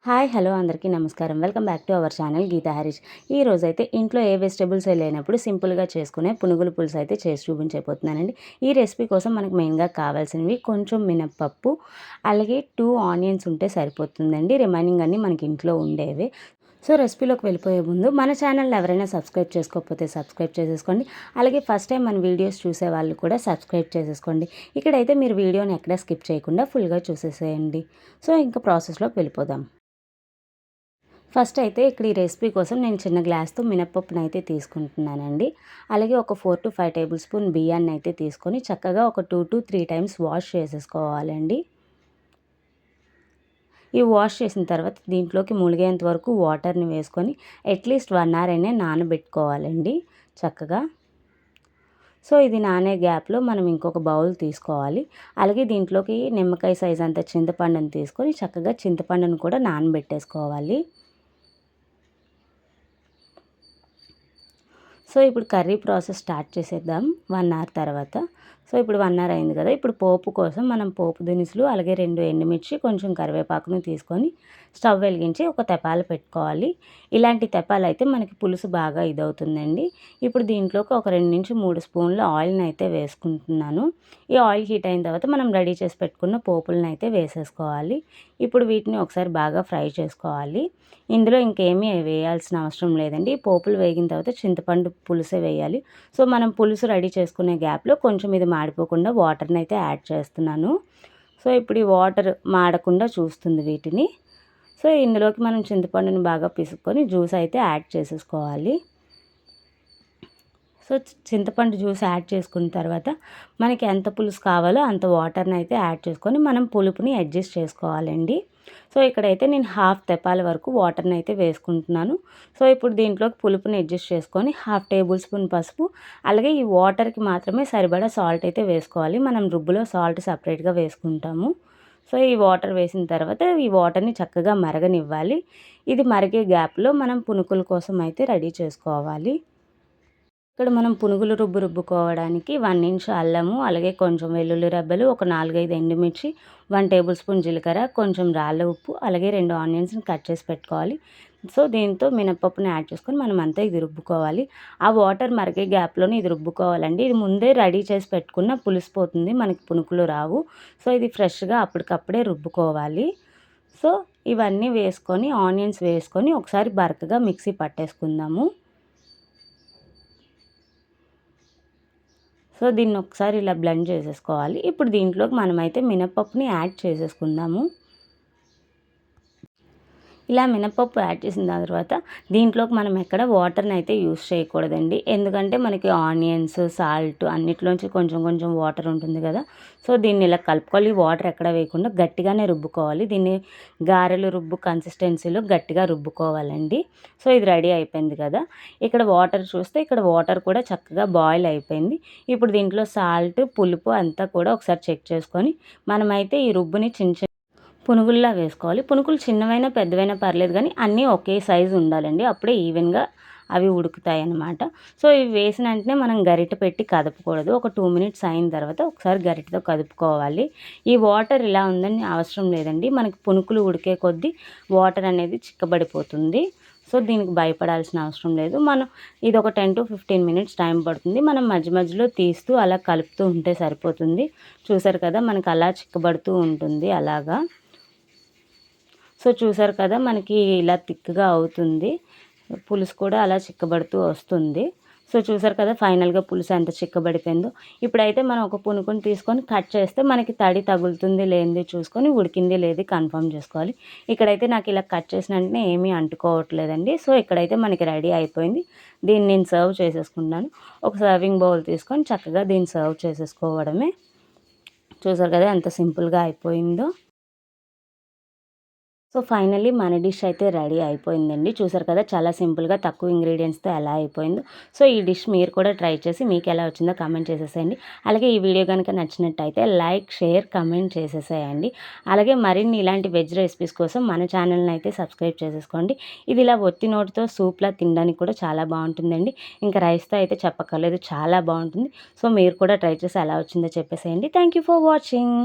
Hi hello అందరికీ నమస్కారం. Welcome back to our channel Geetha Harish. ఈరోజైతే ఇంట్లో ఏ వెజిటబుల్స్ లేనప్పుడు సింపుల్గా చేసుకునే పునుగుల పులుసు అయితే చేసి చూపించబోతున్నానండి. ఈ రెసిపీ కోసం మనకు మెయిన్గా కావాల్సినవి కొంచెం మినప్పప్పు, అలాగే 2 ఆనియన్స్ ఉంటే సరిపోతుందండి. రిమైనింగ్ అన్నీ మనకి ఇంట్లో ఉండేవి. సో రెసిపీలోకి వెళ్ళిపోయే ముందు మన ఛానల్ని ఎవరైనా సబ్స్క్రైబ్ చేసుకోకపోతే సబ్స్క్రైబ్ చేసేసుకోండి. అలాగే ఫస్ట్ టైం మన వీడియోస్ చూసే వాళ్ళు కూడా సబ్స్క్రైబ్ చేసేసుకోండి. ఇక్కడైతే మీరు వీడియోని ఎక్కడ స్కిప్ చేయకుండా ఫుల్గా చూసేసేయండి. సో ఇంకా ప్రాసెస్లోకి వెళ్ళిపోదాం. ఫస్ట్ అయితే ఇక్కడ ఈ రెసిపీ కోసం నేను చిన్న గ్లాస్తో మినప్పప్పును అయితే తీసుకుంటున్నానండి. అలాగే ఒక 4 to 5 టేబుల్ స్పూన్ బియ్యాన్ని అయితే తీసుకొని చక్కగా ఒక 2 to 3 టైమ్స్ వాష్ చేసేసుకోవాలండి. ఈ వాష్ చేసిన తర్వాత దీంట్లోకి ములిగేంత వరకు వాటర్ని వేసుకొని అట్లీస్ట్ 1 hour అయినా నానబెట్టుకోవాలండి చక్కగా. సో ఇది నానే గ్యాప్లో మనం ఇంకొక బౌల్ తీసుకోవాలి. అలాగే దీంట్లోకి నిమ్మకాయ సైజ్ అంత చింతపండుని తీసుకొని చక్కగా చింతపండును కూడా నానబెట్టేసుకోవాలి. సో ఇప్పుడు కర్రీ ప్రాసెస్ స్టార్ట్ చేసేద్దాం 1 hour తర్వాత. సో ఇప్పుడు 1 hour అయింది కదా. ఇప్పుడు పోపు కోసం మనం పోపు దినుసులు అలాగే 2 ఎండుమిర్చి కొంచెం కరివేపాకును తీసుకొని స్టవ్ వెలిగించి ఒక తెపాలు పెట్టుకోవాలి. ఇలాంటి తెపాలు అయితే మనకి పులుసు బాగా ఇదవుతుందండి. ఇప్పుడు దీంట్లోకి ఒక 2 నుంచి 3 స్పూన్ల ఆయిల్ని అయితే వేసుకుంటున్నాను. ఈ ఆయిల్ హీట్ అయిన తర్వాత మనం రెడీ చేసి పెట్టుకున్న పోపులను అయితే వేసేసుకోవాలి. ఇప్పుడు వీటిని ఒకసారి బాగా ఫ్రై చేసుకోవాలి. ఇందులో ఇంకేమీ వేయాల్సిన అవసరం లేదండి. పోపులు వేగిన తర్వాత చింతపండు పులుసే వేయాలి. సో మనం పులుసు రెడీ చేసుకునే గ్యాప్లో కొంచెం ఇది మాడిపోకుండా వాటర్ని అయితే యాడ్ చేస్తున్నాను. సో ఇప్పుడు ఈ వాటర్ మాడకుండా చూస్తుంది వీటిని. సో ఇందులోకి మనం చింతపండుని బాగా పిసుక్కొని జ్యూస్ అయితే యాడ్ చేసేసుకోవాలి. సో చింతపండు జ్యూస్ యాడ్ చేసుకున్న తర్వాత మనకి ఎంత పులుసు కావాలో అంత వాటర్ని అయితే యాడ్ చేసుకొని మనం పులుపుని అడ్జస్ట్ చేసుకోవాలండి. సో ఇక్కడైతే నేను హాఫ్ తెపాల వరకు వాటర్ని అయితే వేసుకుంటున్నాను. సో ఇప్పుడు దీంట్లోకి పులుపుని అడ్జస్ట్ చేసుకొని 1/2 టేబుల్ స్పూన్ పసుపు, అలాగే ఈ వాటర్కి మాత్రమే సరిపడా సాల్ట్ అయితే వేసుకోవాలి. మనం రుబ్బులో సాల్ట్ సపరేట్గా వేసుకుంటాము. సో ఈ వాటర్ వేసిన తర్వాత ఈ వాటర్ని చక్కగా మరగనివ్వాలి. ఇది మరిగే గ్యాప్లో మనం పునుకుల కోసం అయితే రెడీ చేసుకోవాలి. ఇక్కడ మనం పునుగులు రుబ్బుకోవడానికి 1 ఇంచ్ అల్లము, అలాగే కొంచెం వెల్లుల్లి రెబ్బలు, ఒక 4, 5 ఎండుమిర్చి, 1 టేబుల్ స్పూన్ జీలకర్ర, కొంచెం రాళ్ళ ఉప్పు, అలాగే 2 ఆనియన్స్ని కట్ చేసి పెట్టుకోవాలి. సో దీంతో మినపప్పుని యాడ్ చేసుకొని మనం అంతా ఇది రుబ్బుకోవాలి. ఆ వాటర్ మరిగే గ్యాప్లోనే ఇది రుబ్బుకోవాలండి. ఇది ముందే రెడీ చేసి పెట్టుకున్న పులిసిపోతుంది, మనకి పునుకులు రావు. సో ఇది ఫ్రెష్గా అప్పటికప్పుడే రుబ్బుకోవాలి. సో ఇవన్నీ వేసుకొని ఆనియన్స్ వేసుకొని ఒకసారి బరకగా మిక్సీ పట్టేసుకుందాము. సో దీన్ని ఒకసారి ఇలా బ్లెండ్ చేసేసుకోవాలి. ఇప్పుడు దీంట్లోకి మనమైతే మినపప్పుని యాడ్ చేసేసుకుందాము. ఇలా మినపప్పు యాడ్ చేసిన తర్వాత దీంట్లోకి మనం ఎక్కడ వాటర్ని అయితే యూస్ చేయకూడదండి. ఎందుకంటే మనకి ఆనియన్స్, సాల్ట్ అన్నిట్లోంచి కొంచెం కొంచెం వాటర్ ఉంటుంది కదా. సో దీన్ని ఇలా కలుపుకోవాలి. వాటర్ ఎక్కడ వేయకుండా గట్టిగానే రుబ్బుకోవాలి. దీన్ని గారెలు రుబ్బు కన్సిస్టెన్సీలో గట్టిగా రుబ్బుకోవాలండి. సో ఇది రెడీ అయిపోయింది కదా. ఇక్కడ వాటర్ చూస్తే ఇక్కడ వాటర్ కూడా చక్కగా బాయిల్ అయిపోయింది. ఇప్పుడు దీంట్లో సాల్ట్, పులుపు అంతా కూడా ఒకసారి చెక్ చేసుకొని మనమైతే ఈ రుబ్బుని చిన్న పునుగుల్లా వేసుకోవాలి. పునుగులు చిన్నవైనా పెద్దవైనా పర్లేదు, కానీ అన్నీ ఒకే సైజు ఉండాలండి. అప్పుడే ఈవెన్గా అవి ఉడుకుతాయి అన్నమాట. సో ఇవి వేసిన వెంటనే మనం గరిటె పెట్టి కదపకూడదు. ఒక 2 మినిట్స్ అయిన తర్వాత ఒకసారి గరిటెతో కదుపుకోవాలి. ఈ వాటర్ ఇలా ఉందని అవసరం లేదండి. మనకి పునుకులు ఉడికే కొద్దీ వాటర్ అనేది చిక్కబడిపోతుంది. సో దీనికి భయపడాల్సిన అవసరం లేదు. మనం ఇది ఒక 10 to 15 మినిట్స్ టైం పడుతుంది. మనం మధ్య మధ్యలో తీస్తూ అలా కలుపుతూ ఉంటే సరిపోతుంది. చూసారు కదా, మనకి అలా చిక్కబడుతూ ఉంటుంది అలాగా. సో చూసారు కదా, మనకి ఇలా థిక్గా అవుతుంది. పులుసు కూడా అలా చిక్కబడుతూ వస్తుంది. సో చూసారు కదా, ఫైనల్గా పులుసు ఎంత చిక్కబడిపోయిందో. ఇప్పుడైతే మనం ఒక పునుకుని తీసుకొని కట్ చేస్తే మనకి తడి తగులుతుంది లేనిది చూసుకొని ఉడికింది లేదు కన్ఫర్మ్ చేసుకోవాలి. ఇక్కడైతే నాకు ఇలా కట్ చేసిన వెంటనే ఏమీ అంటుకోవట్లేదండి. సో ఇక్కడైతే మనకి రెడీ అయిపోయింది. దీన్ని నేను సర్వ్ చేసేసుకుంటాను. ఒక సర్వింగ్ బౌల్ తీసుకొని చక్కగా దీన్ని సర్వ్ చేసేసుకోవడమే. చూసారు కదా ఎంత సింపుల్గా అయిపోయిందో. సో ఫైనల్లీ మన డిష్ అయితే రెడీ అయిపోయిందండి. చూసారు కదా, చాలా సింపుల్గా తక్కువ ఇంగ్రీడియంట్స్తో ఎలా అయిపోయిందో. సో ఈ డిష్ మీరు కూడా ట్రై చేసి మీకు ఎలా వచ్చిందో కామెంట్ చేసేసేయండి. అలాగే ఈ వీడియో కనుక నచ్చినట్టయితే లైక్, షేర్, కామెంట్ చేసేసేయండి. అలాగే మరిన్ని ఇలాంటి వెజ్ రెసిపీస్ కోసం మన ఛానల్ని అయితే సబ్స్క్రైబ్ చేసేసుకోండి. ఇది ఇలా ఒత్తి నోటితో సూప్లా తినడానికి కూడా చాలా బాగుంటుందండి. ఇంకా రైస్తో అయితే చెప్పక్కర్లేదు, చాలా బాగుంటుంది. సో మీరు కూడా ట్రై చేసి ఎలా వచ్చిందో చెప్పేసేయండి. Thank you for watching.